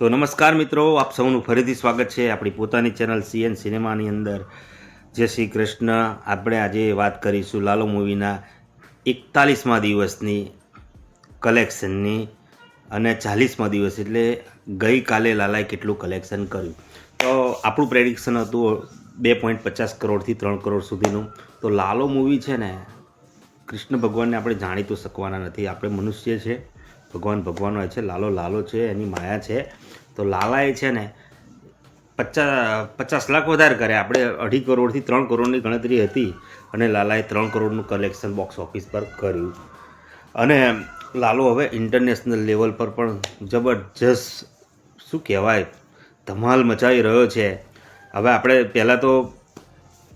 તો નમસ્કાર મિત્રો, આપ સૌનું ફરીથી સ્વાગત છે આપણી પોતાની ચેનલ સીએન સિનેમાની અંદર. જય શ્રી કૃષ્ણ. આપણે આજે વાત કરીશું લાલો મૂવીના 41મા દિવસની કલેક્શનની અને 40મા દિવસ એટલે ગઈકાલે લાલાએ કેટલું કલેક્શન કર્યું. તો આપણું પ્રેડિક્શન હતું 2.50 કરોડથી 3 કરોડ સુધીનું. તો લાલો મૂવી છે ને, કૃષ્ણ ભગવાનને આપણે જાણી તો શકવાના નથી. આપણે મનુષ્ય છે, ભગવાન હોય છે, લાલો લાલો છે, એની માયા છે. તો લાલાએ છે ને 50 લાખ વધારે કર્યા. આપણે 2.5 કરોડથી 3 કરોડની ગણતરી હતી અને લાલાએ 3 કરોડનું કલેક્શન બોક્સ ઓફિસ પર કર્યું. અને લાલો હવે ઇન્ટરનેશનલ લેવલ પર પણ જબરજસ્ત શું કહેવાય ધમાલ મચાવી રહ્યો છે. હવે આપણે પહેલાં તો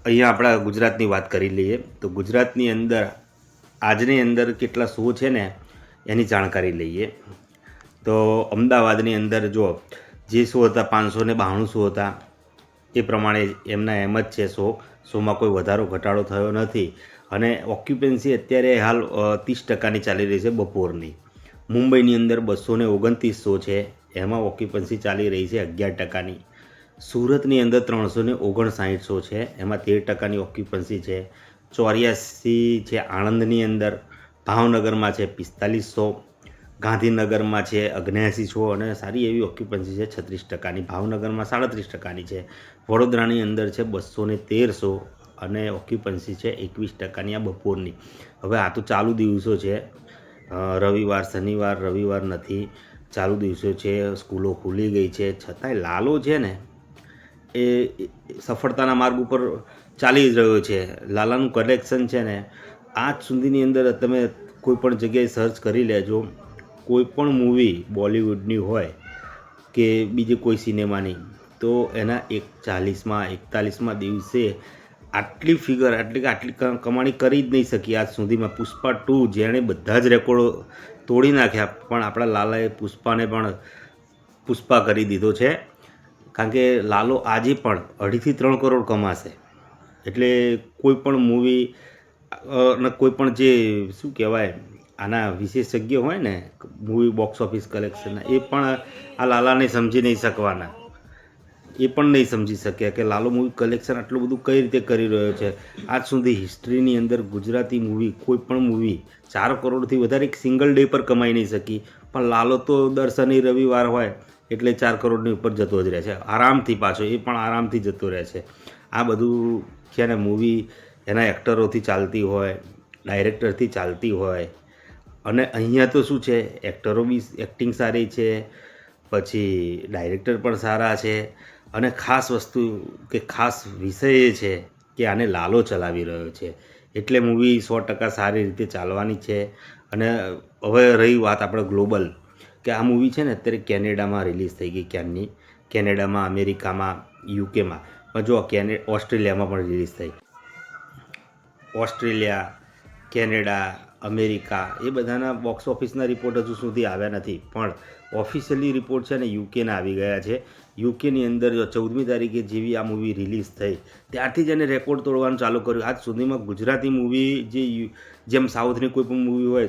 અહીંયા આપણા ગુજરાતની વાત કરી લઈએ. તો ગુજરાતની અંદર આજની અંદર કેટલા શો છે ને એની જાણકારી લઈએ. તો અમદાવાદની અંદર જો જે શો હતા 592 શો હતા, એ પ્રમાણે એમના એમ જ છે. શોમાં કોઈ વધારો ઘટાડો થયો નથી. અને ઓક્યુપન્સી અત્યારે હાલ 30% ચાલી રહી છે બપોરની. મુંબઈની અંદર 229 શો છે, એમાં ઓક્યુપન્સી ચાલી રહી છે 11%ની. સુરતની અંદર 359 શો છે, એમાં 13%ની ઓક્યુપન્સી છે. 84 છે આણંદની અંદર. ભાવનગરમાં છે 45 શો. ગાંધીનગરમાં છે 79 શો અને સારી એવી ઓક્યુપન્સી છે 36%ની. ભાવનગરમાં 37%ની છે. વડોદરાની અંદર છે 213 શો અને ઓક્યુપન્સી છે 21%ની આ બપોરની. હવે આ તો ચાલુ દિવસો છે, રવિવાર શનિવાર રવિવાર નથી, ચાલુ દિવસો છે, સ્કૂલો ખુલી ગઈ છે. છતાંય લાલો છે ને એ સફળતાના માર્ગ ઉપર ચાલી રહ્યો છે. લાલાનું કલેક્શન છે ને આજ સુધીની અંદર તમે કોઈ પણ જગ્યાએ સર્ચ કરી લેજો, કોઈ પણ મૂવી બોલિવૂડની હોય કે બીજી કોઈ સિનેમાની, તો એના 40મા 41મા દિવસે આટલી કમાણી કરી જ નહીં શકી આજ સુધીમાં. પુષ્પા 2 જેણે બધા જ રેકોર્ડો તોડી નાખ્યા, પણ આપણા લાલાએ પુષ્પાને પણ પુષ્પા કરી દીધો છે. કારણ કે લાલો આજે પણ 2.5થી 3 કરોડ કમાશે. એટલે કોઈ પણ મૂવી અને કોઈ પણ જે શું કહેવાય આના વિશેષજ્ઞ હોય ને મૂવી બોક્સ ઓફિસ કલેક્શનના, એ પણ આ લાલાને સમજી નહીં શકવાના. એ પણ નહીં સમજી શક્યા કે લાલો મૂવી કલેક્શન આટલું બધું કઈ રીતે કરી રહ્યો છે. આજ સુધી હિસ્ટ્રીની અંદર ગુજરાતી મૂવી કોઈ પણ મૂવી 4 કરોડથી વધારે એક સિંગલ ડે પર કમાઈ નહીં શકી. પણ લાલો તો દર શનિ રવિવાર હોય એટલે 4 કરોડની ઉપર જતો જ રહે છે આરામથી. પાછો એ પણ આરામથી જતો રહે છે. આ બધું છે ને મૂવી એના એક્ટરોથી ચાલતી હોય, ડાયરેક્ટરથી ચાલતી હોય. અને અહીંયા તો શું છે, એક્ટરો બી એક્ટિંગ સારી છે, પછી ડાયરેક્ટર પણ સારા છે. અને ખાસ વસ્તુ કે ખાસ વિષય એ છે કે આને લાલો ચલાવી રહ્યો છે. એટલે મૂવી 100% સારી રીતે ચાલવાની છે. અને હવે રહી વાત આપણે ગ્લોબલ, કે આ મૂવી છે ને અત્યારે કેનેડામાં રિલીઝ થઈ ગઈ ક્યારની. કેનેડામાં, અમેરિકામાં, યુકેમાં, પણ જો ઓસ્ટ્રેલિયામાં પણ રિલીઝ થઈ. ઓસ્ટ્રેલિયા, કેનેડા, અમેરિકા એ બધાના બોક્સ ઓફિસના રિપોર્ટ હજુ સુધી આવ્યા નથી, પણ ઓફિશિયલી રિપોર્ટ છે ને યુકેના આવી ગયા છે. યુકેની અંદર 14મી તારીખે જેવી આ મૂવી રિલીઝ થઈ ત્યારથી જ એને રેકોર્ડ તોડવાનું ચાલુ કર્યું. આજ સુધીમાં ગુજરાતી મૂવી જેમ સાઉથની કોઈ પણ મૂવી હોય,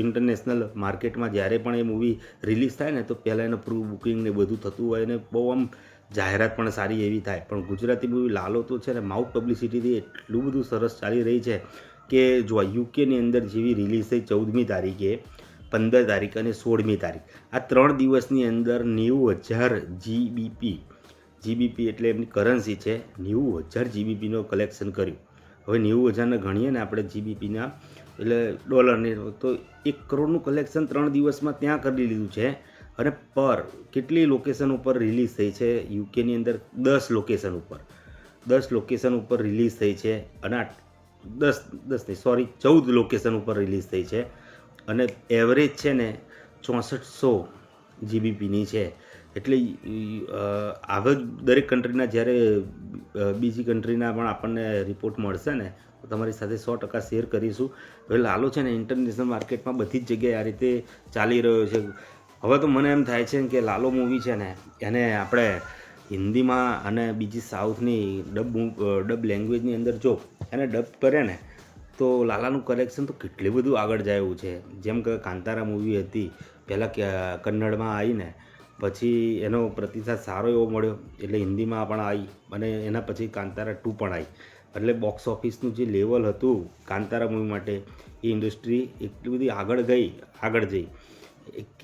ઇન્ટરનેશનલ માર્કેટમાં જ્યારે પણ એ મૂવી રિલીઝ થાય ને તો પહેલાં એનું પ્રૂ બુકિંગ ને બધું થતું હોય ને બહુ આમ જાહેરાત પણ સારી એવી થાય. પણ ગુજરાતી મૂવી લાલો તો છે ને માઉથ પબ્લિસિટીથી એટલું બધું સરસ ચાલી રહી છે કે જો યુકેની અંદર જેવી રિલીઝ થઈ 14મી તારીખે, 15 તારીખ અને 16મી તારીખ, આ 3 દિવસની અંદર 90,000 જીબીપી એટલે એમની કરન્સી છે, 90,000 જીબીપીનો કલેક્શન કર્યું. હવે 90,000ને ગણીએ ને આપણે જીબીપીના એટલે ડોલરની, તો 1 કરોડનું કલેક્શન 3 દિવસમાં ત્યાં કરી લીધું છે. અને પર કેટલી લોકેશન ઉપર રિલીઝ થઈ છે યુકેની અંદર? 10 લોકેશન ઉપર રિલીઝ થઈ છે. અને 14 લોકેશન ઉપર રિલીઝ થઈ છે. અને એવરેજ છે ને 6400 જીબીપીની છે. એટલે આગળ દરેક કન્ટ્રીના જ્યારે બીજી કન્ટ્રીના પણ આપણને રિપોર્ટ મળશે ને તો તમારી સાથે 100% શેર કરીશું. હવે લાલો છે ને ઇન્ટરનેશનલ માર્કેટમાં બધી જ જગ્યાએ આ રીતે ચાલી રહ્યો છે. હવે તો મને એમ થાય છે કે લાલો મૂવી છે ને એને આપણે હિન્દીમાં અને બીજી સાઉથની ડબ લેંગ્વેજની અંદર જો એને ડબ કરે ને તો લાલાનું કલેક્શન તો કેટલું બધું આગળ જાય એવું છે. જેમ કે કાંતારા મૂવી હતી પહેલાં કન્નડમાં આવીને, પછી એનો પ્રતિસાદ સારો એવો મળ્યો એટલે હિન્દીમાં પણ આવી અને એના પછી કાંતારા 2 પણ આવી. એટલે બોક્સ ઓફિસનું જે લેવલ હતું કાંતારા મૂવી માટે એ ઇન્ડસ્ટ્રી એટલી બધી આગળ જઈ.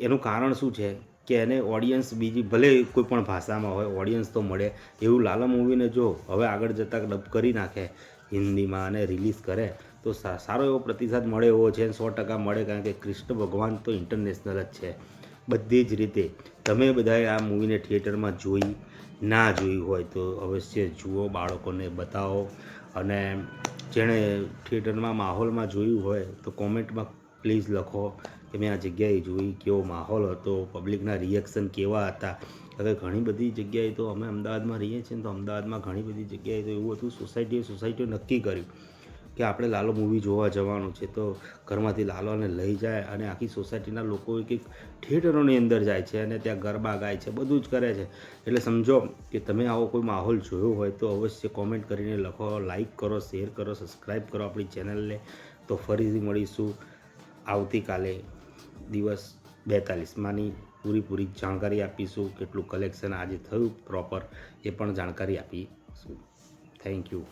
એનું કારણ શું છે કે એને ઓડિયન્સ બીજી ભલે કોઈ પણ ભાષામાં હોય ઓડિયન્સ તો મળે. એવું લાલા મૂવીને જો હવે આગળ જતાં ડબ કરી નાખે હિન્દીમાં અને રિલીઝ કરે તો સારો એવો પ્રતિસાદ મળે એવો છે. 100% મળે, કારણ કે કૃષ્ણ ભગવાન તો ઇન્ટરનેશનલ જ છે બધી જ રીતે. તમે બધાએ આ મૂવીને થિયેટરમાં ના જોઈ હોય તો અવશ્ય જુઓ, બાળકોને બતાવો. અને જેણે થિયેટરમાં માહોલમાં જોયું હોય તો કોમેન્ટમાં પ્લીઝ લખો કે મેં આ જગ્યાએ જોઈ, કેવો માહોલ હતો, પબ્લિકના રિએક્શન કેવા હતા. હવે ઘણી બધી જગ્યાએ તો અમે અમદાવાદમાં રહીએ છીએ ને, તો અમદાવાદમાં ઘણી બધી જગ્યાએ તો એવું હતું, સોસાયટીઓ નક્કી કર્યું કે આપણે લાલો મૂવી જોવા જવાનું છે, તો ઘરમાંથી લાલોને લઈ જાય અને આખી સોસાયટીના લોકો એક થિયેટરોની અંદર જાય છે અને ત્યાં ગરબા ગાય છે, બધું જ કરે છે. એટલે સમજો કે તમે આવો કોઈ માહોલ જોયો હોય તો અવશ્ય કોમેન્ટ કરીને લખો, લાઈક કરો, શેર કરો, સબસ્ક્રાઈબ કરો આપણી ચેનલને. તો ફરીથી મળીશું આવતીકાલે દિવસ 42માની પૂરી જાણકારી આપીશું. કેટલું કલેક્શન આજે થયું પ્રોપર એ પણ જાણકારી આપીશું. Thank you.